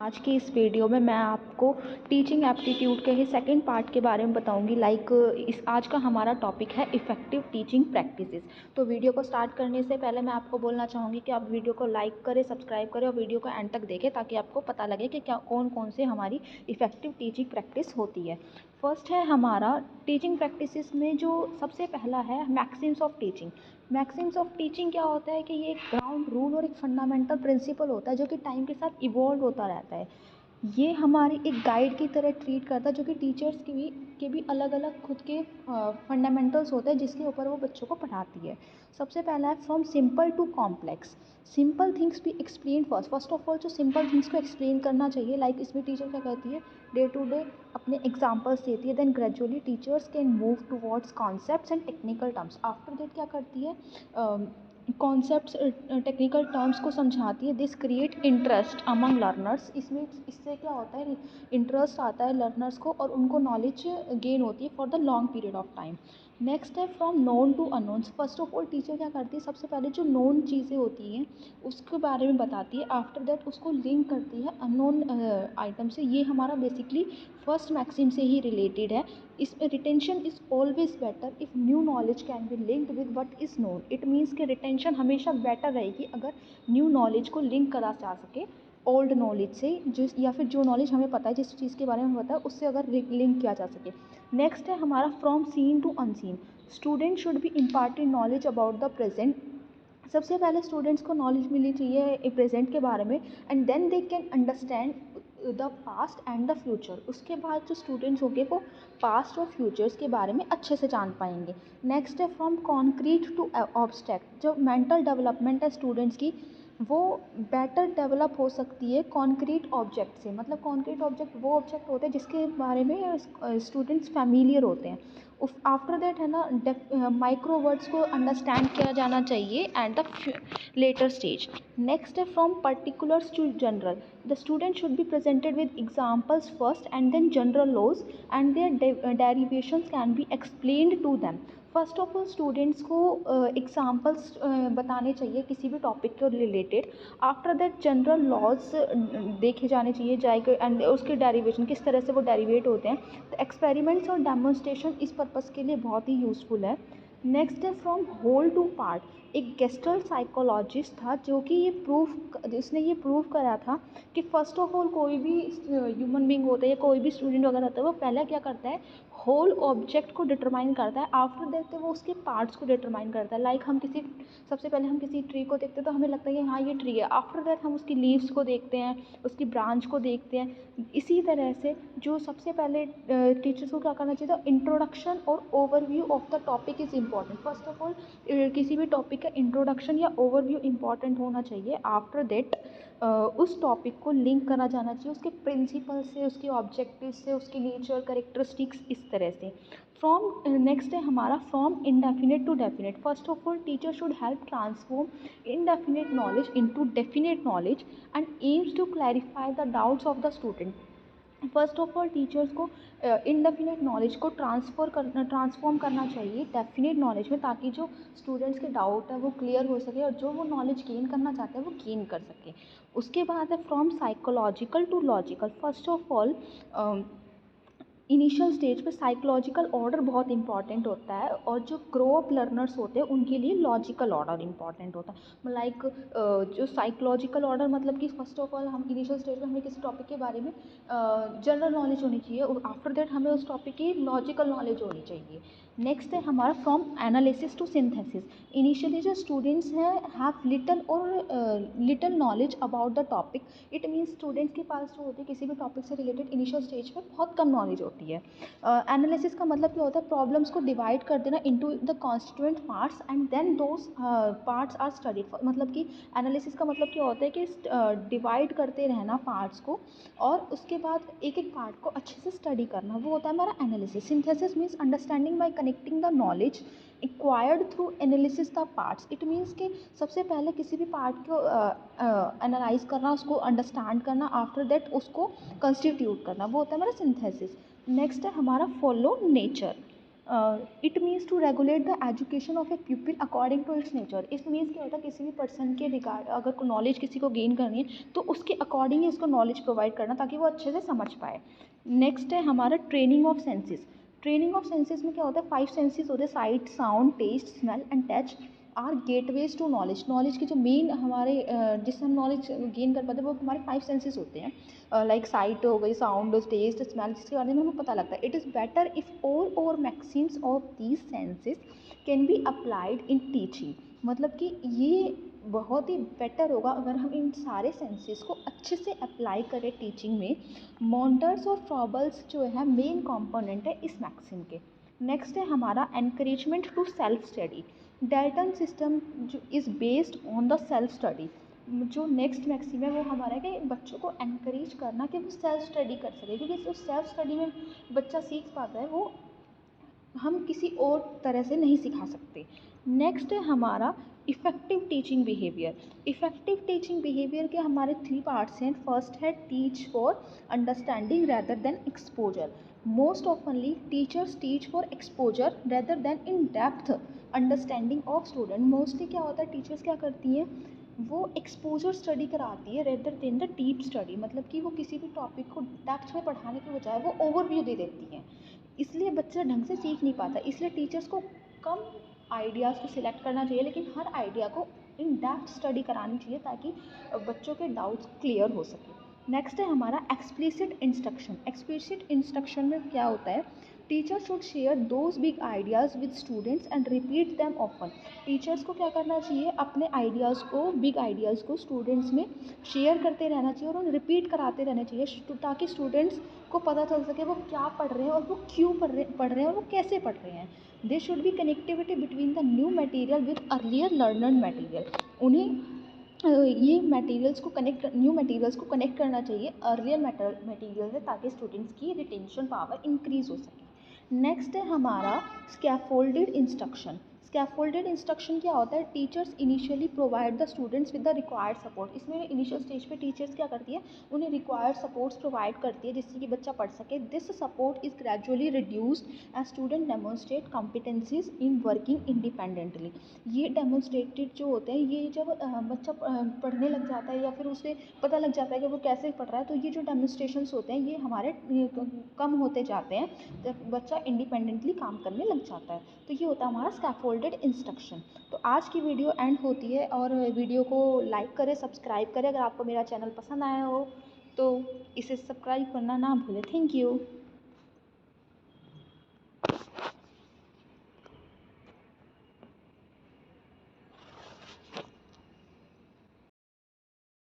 आज की इस वीडियो में मैं आपको टीचिंग एप्टीट्यूड के ही सेकंड पार्ट के बारे में बताऊंगी। इस आज का हमारा टॉपिक है इफ़ेक्टिव टीचिंग प्रैक्टिसेस। तो वीडियो को स्टार्ट करने से पहले मैं आपको बोलना चाहूँगी कि आप वीडियो को लाइक करें, सब्सक्राइब करें और वीडियो को एंड तक देखें ताकि आपको पता लगे कि कौन कौन से हमारी इफ़ेक्टिव टीचिंग प्रैक्टिस होती है। फर्स्ट है हमारा टीचिंग प्रैक्टिसेस में जो सबसे पहला है Maxim's of teaching. Maxim's of teaching क्या होता है कि ये एक ग्राउंड रूल और एक फंडामेंटल प्रिंसिपल होता है जो कि टाइम के साथ इवॉल्व होता रहता है। ये हमारी एक गाइड की तरह ट्रीट करता है जो कि टीचर्स के भी अलग अलग खुद के फंडामेंटल्स होते हैं जिसके ऊपर वो बच्चों को पढ़ाती है। सबसे पहला है from simple to complex. Simple things भी एक्सप्लेन फर्स्ट ऑफ ऑल जो सिंपल थिंग्स को एक्सप्लेन करना चाहिए। इसमें टीचर क्या करती है, डे टू डे अपने एग्जाम्पल्स देती है। Then gradually teachers can move towards concepts and technical terms. After that क्या करती है, कॉन्सेप्ट्स टेक्निकल टर्म्स को समझाती है। This create interest among learners. इससे क्या होता है, इंटरेस्ट आता है लर्नर्स को और उनको नॉलेज गेन होती है for the long period of time. Next है from known to unknowns. First of all teacher क्या करती है, सबसे पहले जो नोन चीज़ें होती हैं उसके बारे में बताती है। आफ्टर दैट उसको लिंक करती है अननोन आइटम से। ये हमारा बेसिकली फर्स्ट मैक्सिम से ही रिलेटेड है। इसमें retention is always better if new knowledge can be linked with what is known. It means कि रिटेंशन हमेशा बेटर रहेगी अगर न्यू नॉलेज को लिंक करा जा सके ओल्ड नॉलेज से, या फिर जो नॉलेज हमें पता है, जिस चीज़ के बारे में पता है उससे अगर लिंक किया जा सके। नेक्स्ट है हमारा from seen to unseen. Student should be imparted knowledge about the present. सबसे पहले स्टूडेंट्स को नॉलेज मिलनी चाहिए प्रेजेंट के बारे में and then they can understand the past and the future. उसके बाद जो स्टूडेंट्स होंगे वो पास्ट और फ्यूचर्स के बारे में अच्छे से जान पाएंगे। नेक्स्ट है फ्रॉम कॉन्क्रीट टू ऑब्स्ट्रैक्ट। जो मेंटल डेवलपमेंट है स्टूडेंट्स की वो बेटर डेवलप हो सकती है कॉन्क्रीट ऑब्जेक्ट से। मतलब कॉन्क्रीट ऑब्जेक्ट वो ऑब्जेक्ट होते हैं जिसके बारे में स्टूडेंट्स फैमिलियर होते हैं। आफ्टर दैट है ना, माइक्रो वर्ड्स को अंडरस्टैंड किया जाना चाहिए at the later stage. Next है from particulars to general. The student should be presented with examples first and then general laws and their derivations can be explained to them. First of all students को examples बताने चाहिए किसी भी topic के related. After that general laws देखे जाने चाहिए जाएगा एंड उसके डेरिवेशन किस तरह से वो डेरिवेट होते हैं। तो एक्सपेरिमेंट्स और डेमोन्स्ट्रेशन इस पर्पज़ के लिए बहुत ही यूज़फुल है। नेक्स्ट है फ्रॉम होल टू पार्ट। एक गेस्टल साइकोलॉजिस्ट था जो कि जिसने ये प्रूव करा था कि फ़र्स्ट ऑफ ऑल कोई भी ह्यूमन बींग होता है या कोई भी स्टूडेंट वगैरह होता है वो पहले क्या करता है, होल ऑब्जेक्ट को डिटरमाइन करता है। आफ्टर दैट वो उसके पार्ट्स को डिटरमाइन करता है। सबसे पहले हम किसी ट्री को देखते हैं तो हमें लगता है कि हाँ ये ट्री है। आफ्टर दैट हम उसकी लीव्स को देखते हैं, उसकी ब्रांच को देखते हैं। इसी तरह से जो सबसे पहले टीचर्स को क्या करना चाहिए था, इंट्रोडक्शन और overview of the topic is important. First of all किसी भी टॉपिक का इंट्रोडक्शन या ओवरव्यू इम्पॉर्टेंट होना चाहिए। आफ्टर दैट उस टॉपिक को लिंक करा जाना चाहिए उसके प्रिंसिपल से, उसके ऑब्जेक्टिव से, उसकी नेचर कैरेक्टरिस्टिक्स, इस तरह से। नेक्स्ट है हमारा from indefinite to definite. First of all teacher should help transform indefinite knowledge into definite knowledge and aims to clarify the doubts of the student। First of all teachers को indefinite knowledge को transform करना चाहिए definite knowledge में, ताकि जो students के doubt है वो क्लियर हो सके और जो वो नॉलेज गेन करना चाहते हैं वो गेन कर सके। उसके बाद है from psychological to logical. First of all initial stage पे साइकोलॉजिकल ऑर्डर बहुत इंपॉर्टेंट होता है और जो ग्रो अप लर्नर्स होते हैं उनके लिए लॉजिकल ऑर्डर इंपॉर्टेंट होता है। जो साइकोलॉजिकल ऑर्डर मतलब कि फर्स्ट ऑफ ऑल हम इनिशियल स्टेज में हमें किसी टॉपिक के बारे में जनरल नॉलेज होनी चाहिए और आफ्टर दैट हमें उस टॉपिक की लॉजिकल नॉलेज होनी चाहिए। नेक्स्ट है हमारा from analysis to synthesis. Initially जो स्टूडेंट्स हैं have little knowledge about the topic. It means students के पास जो होती है किसी भी टॉपिक से रिलेटेड इनिशियल स्टेज पे बहुत कम नॉलेज होती है। एनालिसिस का मतलब क्या होता है, प्रॉब्लम्स को डिवाइड कर देना into the constituent parts and then those parts are studied. मतलब कि एनालिसिस का मतलब क्या होता है कि डिवाइड करते रहना पार्ट्स को और उसके बाद एक एक पार्ट को अच्छे से स्टडी करना, वो होता है हमारा analysis. Synthesis means understanding bye connecting the knowledge acquired through analysis the parts. It means कि सबसे पहले किसी भी पार्ट को एनालाइज करना, उसको अंडरस्टैंड करना, आफ्टर दैट उसको कंस्टिट्यूट करना, वो होता है हमारा सिंथेसिस। नेक्स्ट है हमारा follow nature. It means to regulate the education of a people according to its nature. इस मीन्स क्या होता है, किसी भी पर्सन के रिगार्ड अगर कोई नॉलेज किसी को गेन करनी है तो उसके अकॉर्डिंग ही उसको नॉलेज प्रोवाइड करना ताकि वो अच्छे से समझ पाए। नेक्स्ट है हमारा training of senses. Training of senses में क्या होता है, 5 सेंसेस होते हैं, sight, sound, taste, smell and touch are gateways to knowledge. Knowledge के जो मेन हमारे जिससे हम नॉलेज गेन कर पाते हैं वो हमारे 5 सेंसेस होते हैं, लाइक साइट हो गई, साउंड, टेस्ट, स्मेल, जिसके बारे में हमें पता लगता है। It is better if all और maxims of these senses can be applied in teaching. मतलब कि ये बहुत ही बेटर होगा अगर हम इन सारे सेंसेस को अच्छे से अप्लाई करें टीचिंग में। मॉन्टर्स और फ्रॉबल्स जो है मेन कंपोनेंट है इस मैक्सिम के। नेक्स्ट है हमारा encouragement to self study. Dalton system जो is based on the self study. जो नेक्स्ट मैक्सिम है वो हमारा है कि बच्चों को एनकरेज करना कि वो सेल्फ स्टडी कर सके, क्योंकि जो सेल्फ स्टडी में बच्चा सीख पाता है वो हम किसी और तरह से नहीं सिखा सकते। नेक्स्ट है हमारा effective teaching behaviour. Effective teaching behaviour के हमारे 3 पार्ट्स हैं। फर्स्ट है teach for understanding rather than exposure. Most ऑफनली teachers teach for exposure rather then in depth understanding of student. Mostly क्या होता है, टीचर्स क्या करती हैं, वो एक्सपोजर स्टडी कराती है rather than the deep study. मतलब कि वो किसी भी टॉपिक को डेप्थ में पढ़ाने के बजाय वो ओवरव्यू दे देती हैं, इसलिए बच्चा ढंग से सीख नहीं पाता। इसलिए टीचर्स को कम आइडियाज़ को सिलेक्ट करना चाहिए, लेकिन हर आइडिया को इन डेप्थ स्टडी करानी चाहिए ताकि बच्चों के डाउट्स क्लियर हो सके। नेक्स्ट है हमारा एक्सप्लिसिट इंस्ट्रक्शन। एक्सप्लिसिट इंस्ट्रक्शन में क्या होता है, teacher should share those big ideas with students and repeat them often. Teachers को क्या करना चाहिए, अपने आइडियाज़ को, बिग आइडियाज़ को स्टूडेंट्स में शेयर करते रहना चाहिए और उन्हें रिपीट कराते रहना चाहिए ताकि स्टूडेंट्स को पता चल सके वो क्या पढ़ रहे हैं और वो क्यों पढ़ रहे हैं और वो कैसे पढ़ रहे हैं। They should be connectivity between the new material with earlier learned material. उन्हें ये न्यू मटेरियल्स को कनेक्ट करना चाहिए अर्लियर मटेरियल से ताकि स्टूडेंट्स की रिटेंशन पावर इंक्रीज हो सके। नेक्स्ट है हमारा स्कैफोल्डेड इंस्ट्रक्शन। स्कैफोल्डेड इंस्ट्रक्शन क्या होता है, teachers initially provide the students with the required support. इसमें इनिशियल स्टेज पे टीचर्स क्या करती है, उन्हें रिक्वायर्ड सपोर्ट्स प्रोवाइड करती है जिससे कि बच्चा पढ़ सके। This support is gradually reduced as student demonstrate competencies in working independently. ये डेमोन्स्ट्रेटेड जो होते हैं, ये जब बच्चा पढ़ने लग जाता है या फिर उसे पता लग जाता है कि वो कैसे पढ़ रहा है, तो ये जो डेमोन्स्ट्रेशंस होते हैं ये हमारे कम होते जाते हैं जब बच्चा इंडिपेंडेंटली काम करने लग जाता है। तो ये होता है हमारा स्कैफोल्डेड इंस्ट्रक्शन। तो आज की वीडियो एंड होती है, और वीडियो को लाइक करें, सब्सक्राइब करें। अगर आपको मेरा चैनल पसंद आया हो तो इसे सब्सक्राइब करना ना भूलें। Thank you.